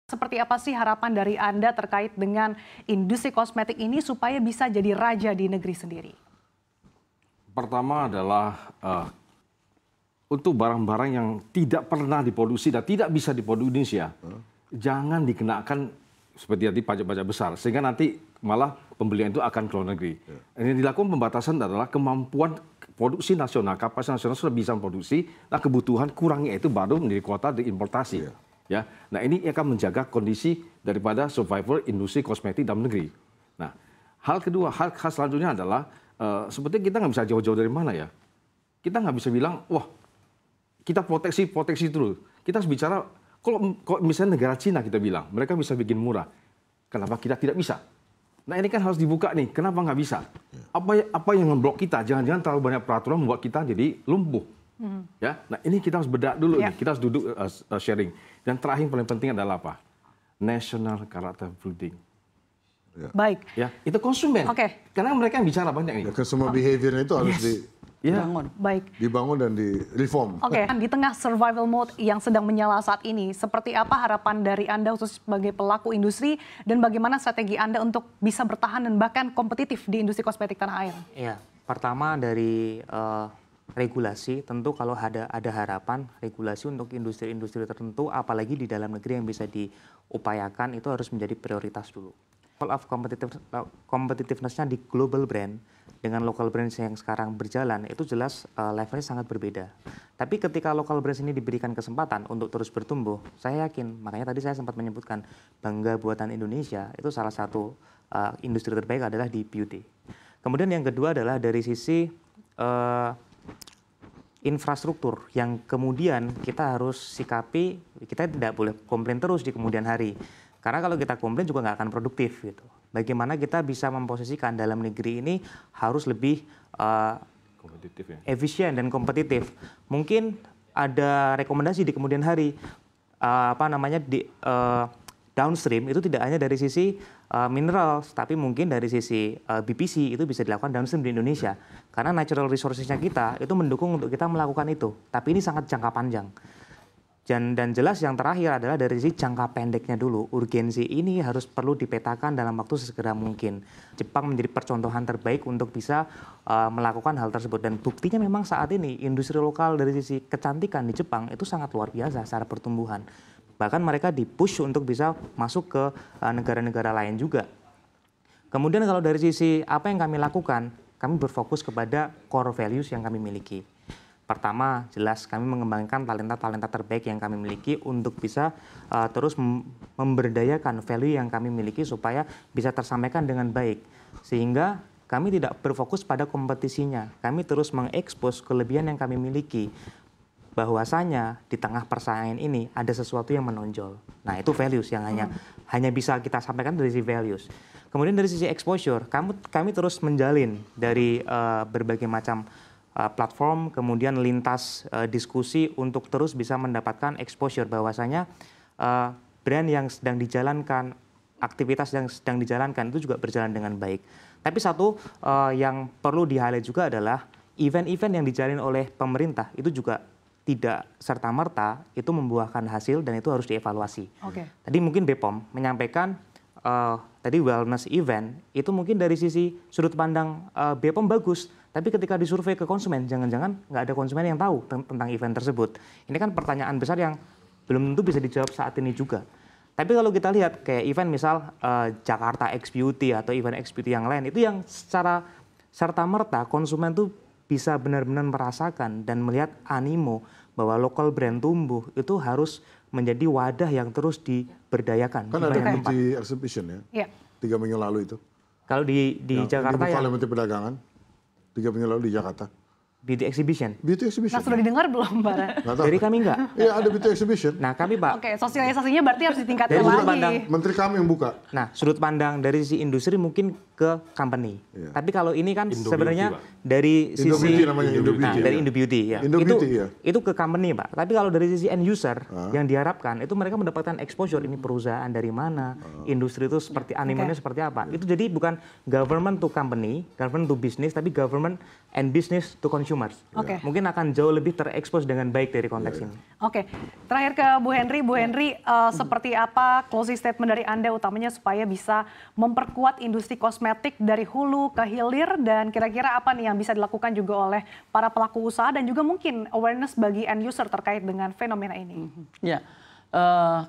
Seperti apa sih harapan dari Anda terkait dengan industri kosmetik ini supaya bisa jadi raja di negeri sendiri? Pertama adalah untuk barang-barang yang tidak pernah diproduksi dan tidak bisa diproduksi di Indonesia, jangan dikenakan seperti tadi pajak-pajak besar, sehingga nanti malah pembelian itu akan ke luar negeri. Yang dilakukan pembatasan adalah kemampuan produksi nasional, kapasitas nasional sudah bisa produksi, nah kebutuhan kurangnya itu baru menjadi kuota diimportasi. Ya, nah ini akan menjaga kondisi daripada survival industri kosmetik dalam negeri. Nah, hal kedua, hal selanjutnya adalah sebetulnya kita nggak bisa jauh-jauh dari mana ya. Kita nggak bisa bilang, wah kita proteksi dulu. Kita harus bicara, kalau misalnya negara Cina kita bilang, mereka bisa bikin murah. Kenapa kita tidak bisa? Nah ini kan harus dibuka nih, kenapa nggak bisa? Apa yang ngeblok kita? Jangan-jangan terlalu banyak peraturan membuat kita jadi lumpuh. Ya, nah ini kita harus bedak dulu nih, kita harus duduk sharing. Dan terakhir paling penting adalah apa? National character building. Ya. Baik. Ya, itu konsumen. Karena mereka yang bicara banyak nih. Ya, consumer behavior itu harus dibangun. Baik. Dibangun dan di reform. Di tengah survival mode yang sedang menyala saat ini, seperti apa harapan dari Anda khusus sebagai pelaku industri dan bagaimana strategi Anda untuk bisa bertahan dan bahkan kompetitif di industri kosmetik tanah air? Ya, pertama dari regulasi, tentu kalau ada harapan regulasi untuk industri-industri tertentu, apalagi di dalam negeri yang bisa diupayakan, itu harus menjadi prioritas dulu. Level of competitiveness-nya di global brand dengan local brands yang sekarang berjalan, itu jelas levelnya sangat berbeda. Tapi ketika local brands ini diberikan kesempatan untuk terus bertumbuh, saya yakin, makanya tadi saya sempat menyebutkan bangga buatan Indonesia, itu salah satu industri terbaik adalah di beauty. Kemudian yang kedua adalah dari sisi infrastruktur yang kemudian kita harus sikapi, kita tidak boleh komplain terus di kemudian hari. Karena kalau kita komplain juga nggak akan produktif gitu. Bagaimana kita bisa memposisikan dalam negeri ini harus lebih kompetitif, ya? Efisien dan kompetitif. Mungkin ada rekomendasi di kemudian hari downstream itu tidak hanya dari sisi mineral, tapi mungkin dari sisi BPC itu bisa dilakukan downstream di Indonesia. Karena natural resources-nya kita itu mendukung untuk kita melakukan itu. Tapi ini sangat jangka panjang. Dan jelas yang terakhir adalah dari sisi jangka pendeknya dulu. Urgensi ini harus perlu dipetakan dalam waktu sesegera mungkin. Jepang menjadi percontohan terbaik untuk bisa melakukan hal tersebut. Dan buktinya memang saat ini industri lokal dari sisi kecantikan di Jepang itu sangat luar biasa secara pertumbuhan. Bahkan mereka di-push untuk bisa masuk ke negara-negara lain juga. Kemudian kalau dari sisi apa yang kami lakukan, kami berfokus kepada core values yang kami miliki. Pertama, jelas kami mengembangkan talenta-talenta terbaik yang kami miliki untuk bisa terus memberdayakan value yang kami miliki supaya bisa tersampaikan dengan baik. Sehingga kami tidak berfokus pada kompetisinya. Kami terus mengekspos kelebihan yang kami miliki. Bahwasanya di tengah persaingan ini ada sesuatu yang menonjol. Nah itu values yang hanya bisa kita sampaikan dari sisi values. Kemudian dari sisi exposure, kami terus menjalin dari berbagai macam platform, kemudian lintas diskusi untuk terus bisa mendapatkan exposure bahwasanya brand yang sedang dijalankan, aktivitas yang sedang dijalankan itu juga berjalan dengan baik. Tapi satu yang perlu di-highlight juga adalah event-event yang dijalin oleh pemerintah itu juga tidak serta-merta itu membuahkan hasil dan itu harus dievaluasi. Tadi mungkin BPOM menyampaikan tadi wellness event itu mungkin dari sisi sudut pandang BPOM bagus, tapi ketika disurvei ke konsumen, jangan-jangan nggak ada konsumen yang tahu tentang event tersebut. Ini kan pertanyaan besar yang belum tentu bisa dijawab saat ini juga. Tapi kalau kita lihat kayak event misal Jakarta X Beauty atau event X Beauty yang lain, itu yang secara serta-merta konsumen tuh bisa benar-benar merasakan dan melihat animo bahwa local brand tumbuh itu harus menjadi wadah yang terus diberdayakan. Kan ada beauty exhibition ya, 3 minggu lalu itu. Kalau di Jakarta ya. Kalau Menteri Perdagangan, 3 minggu lalu di Jakarta. Beauty exhibition. Beauty exhibition. Nah, sudah didengar belum, Mbak? Dari kami enggak. Iya, ada beauty exhibition. Nah, kami, Pak. Sosialisasinya berarti harus ditingkatkan lagi. Menteri kami yang buka. Nah, sudut pandang dari sisi industri mungkin ke company. Tapi kalau ini kan sebenarnya dari sisi dari Indo Beauty ya. Itu ke company, Pak. Tapi kalau dari sisi end user yang diharapkan itu mereka mendapatkan exposure, ini perusahaan dari mana, industri itu seperti animonya seperti apa. Itu jadi bukan government to company, government to business, tapi government and business to consumers. Mungkin akan jauh lebih terekspos dengan baik dari konteks ini. Oke, terakhir ke Bu Henry. Bu Henry, seperti apa closing statement dari Anda utamanya supaya bisa memperkuat industri kosmetik dari hulu ke hilir, dan kira-kira apa nih yang bisa dilakukan juga oleh para pelaku usaha dan juga mungkin awareness bagi end user terkait dengan fenomena ini? Ya,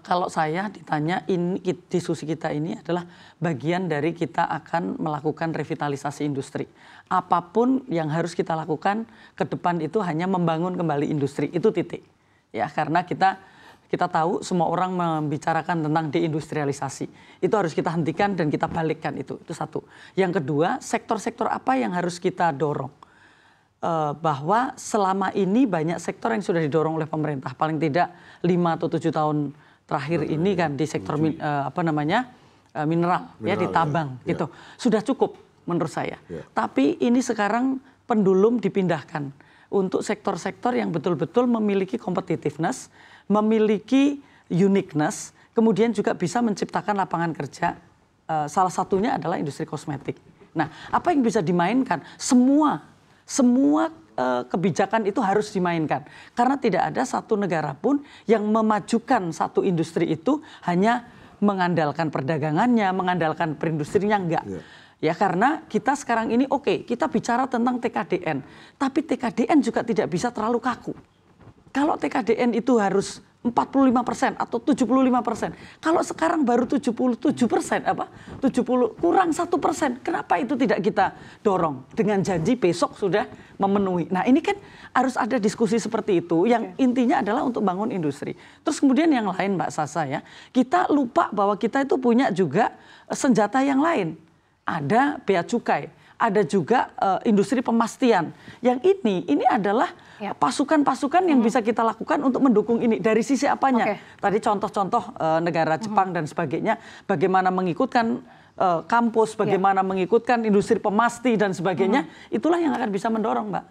kalau saya ditanya, ini diskusi kita ini adalah bagian dari kita akan melakukan revitalisasi industri. Apapun yang harus kita lakukan ke depan itu hanya membangun kembali industri, itu titik. Ya, karena kita tahu semua orang membicarakan tentang deindustrialisasi. Itu harus kita hentikan dan kita balikkan itu satu. Yang kedua, sektor-sektor apa yang harus kita dorong? Bahwa selama ini banyak sektor yang sudah didorong oleh pemerintah, paling tidak 5 atau 7 tahun terakhir ini kan di sektor mineral ya, di tambang gitu. Sudah cukup menurut saya. Tapi ini sekarang pendulum dipindahkan untuk sektor-sektor yang betul-betul memiliki competitiveness, memiliki uniqueness, kemudian juga bisa menciptakan lapangan kerja. Salah satunya adalah industri kosmetik. Nah, apa yang bisa dimainkan? Semua kebijakan itu harus dimainkan. Karena tidak ada satu negara pun yang memajukan satu industri itu hanya mengandalkan perdagangannya, mengandalkan perindustrinya, enggak. Ya, karena kita sekarang ini kita bicara tentang TKDN. Tapi TKDN juga tidak bisa terlalu kaku. Kalau TKDN itu harus 45% atau 75%. Kalau sekarang baru 77%, 70 kurang 1%. Kenapa itu tidak kita dorong dengan janji besok sudah memenuhi? Nah, ini kan harus ada diskusi seperti itu yang intinya adalah untuk bangun industri. Terus kemudian yang lain, Mbak Sasa ya, kita lupa bahwa kita itu punya juga senjata yang lain. Ada bea cukai, ada juga industri pemastian. Yang ini adalah pasukan-pasukan yang bisa kita lakukan untuk mendukung ini. Dari sisi apanya? Tadi contoh-contoh negara Jepang dan sebagainya, bagaimana mengikutkan kampus, bagaimana mengikutkan industri pemasti dan sebagainya, itulah yang akan bisa mendorong, Mbak.